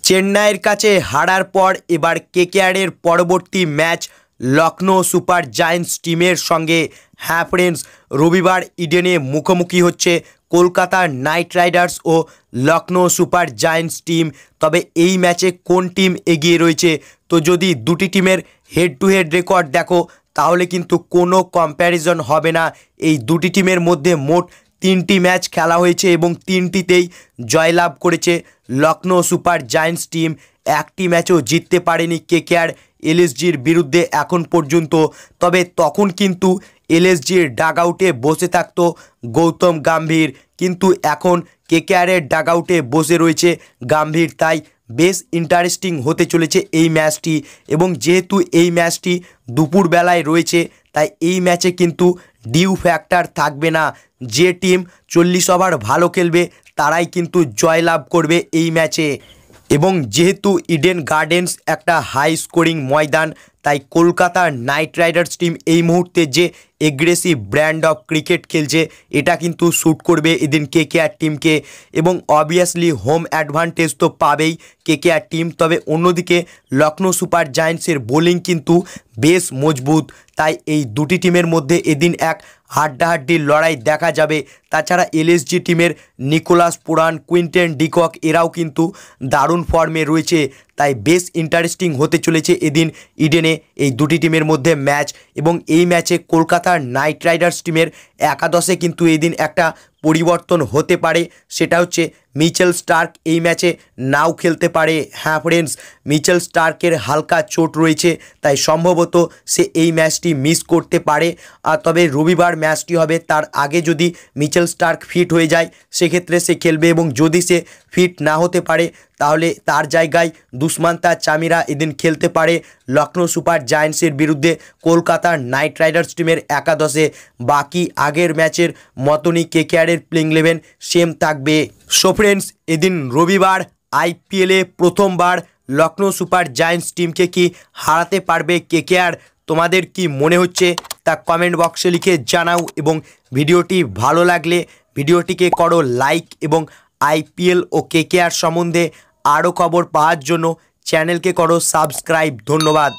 চেন্নাইয়ের কাছে হারার পর এবার কেকেআরের পরবর্তী ম্যাচ লখনৌ সুপার জায়ান্টস টিমের সঙ্গে। হ্যাঁ ফ্রেন্ডস, রবিবার ইডেনে মুখোমুখি হচ্ছে কলকাতা নাইট রাইডার্স ও লখনৌ সুপার জায়ান্টস টিম। তবে এই ম্যাচে কোন টিম এগিয়ে রয়েছে, তো যদি দুটি টিমের হেড টু হেড রেকর্ড দেখো তাহলে কিন্তু কোনো কম্প্যারিজন হবে না। এই দুটি টিমের মধ্যে মোট 3টি ম্যাচ খেলা হয়েছে এবং 3টিতেই জয়লাভ করেছে লখনৌ সুপার জায়ান্টস টিম। একটি ম্যাচও জিততে পারেনি কেকেআর এলএসজির বিরুদ্ধে এখন পর্যন্ত। তবে তখন কিন্তু এলএসজির ডাগ আউটে বসে থাকতো গৌতম গম্ভীর, কিন্তু এখন কেকেআরের ডাগ আউটে বসে রয়েছে গম্ভীর। তাই বেশ ইন্টারেস্টিং হতে চলেছে এই ম্যাচটি। এবং যেহেতু এই ম্যাচটি দুপুরবেলায় রয়েছে তাই এই ম্যাচে কিন্তু ডিউ ফ্যাক্টর থাকবে না। যে টিম 40 ওভার ভালো খেলবে তারাই কিন্তু জয়লাভ করবে এই ম্যাচে। এবং যেহেতু ইডেন গার্ডেন্স একটা হাই স্কোরিং ময়দান, তাই কলকাতা নাইট রাইডার্স টিম এই মুহূর্তে যে এগ্রেসিভ ব্র্যান্ড অফ ক্রিকেট খেলছে এটা কিন্তু শ্যুট করবে এদিন কেকেআর টিমকে। এবং অবভিয়াসলি হোম অ্যাডভান্টেজ তো পাবেই কেকেআর টিম। তবে অন্যদিকে লখনৌ সুপার জায়ান্টসের বোলিং কিন্তু বেশ মজবুত, তাই এই দুটি টিমের মধ্যে এদিন এক হাড্ডাহাড্ডির লড়াই দেখা যাবে। তাছাড়া এলএসজি টিমের নিকোলাস পুরান, কুইন্টেন ডিকক এরাও কিন্তু দারুণ ফর্মে রয়েছে। তাই বেশ ইন্টারেস্টিং হতে চলেছে এদিন ইডেনে এই দুটি টিমের মধ্যে ম্যাচ। এবং এই ম্যাচে কলকাতার নাইট রাইডার্স টিমের একাদশে কিন্তু এদিন একটা পরিবর্তন হতে পারে, সেটা হচ্ছে মিচেল স্টার্ক এই ম্যাচে নাও খেলতে পারে। হ্যাঁ ফ্রেন্ডস, মিচেল স্টার্কের হালকা চোট রয়েছে, তাই সম্ভবত সে এই ম্যাচটি মিস করতে পারে। আর তবে রবিবার ম্যাচটি হবে, তার আগে যদি মিচেল স্টার্ক ফিট হয়ে যায় সেক্ষেত্রে সে খেলবে। এবং যদি সে ফিট না হতে পারে তাহলে তার জায়গায় দুষ্মান্তা চামিরা এদিন খেলতে পারে লখনৌ সুপার জায়ান্টসের বিরুদ্ধে কলকাতার নাইট রাইডার্স টিমের একাদশে। বাকি আগের ম্যাচের মতনই কেকেআরের প্লেইং ইলেভেন সেম থাকবে। সো ফ্রেন্ডস, এদিন রবিবার আইপিএলে প্রথমবার লখনৌ সুপার জায়ান্টস টিমকে কি হারাতে পারবে কেকেআর? তোমাদের কি মনে হচ্ছে তা কমেন্ট বক্সে লিখে জানাও। এবং ভিডিওটি ভালো লাগলে ভিডিওটিকে করো লাইক, এবং আইপিএল ও কেকেআর সম্বন্ধে আরও খবর পাওয়ার জন্য চ্যানেলকে করো সাবস্ক্রাইব। ধন্যবাদ।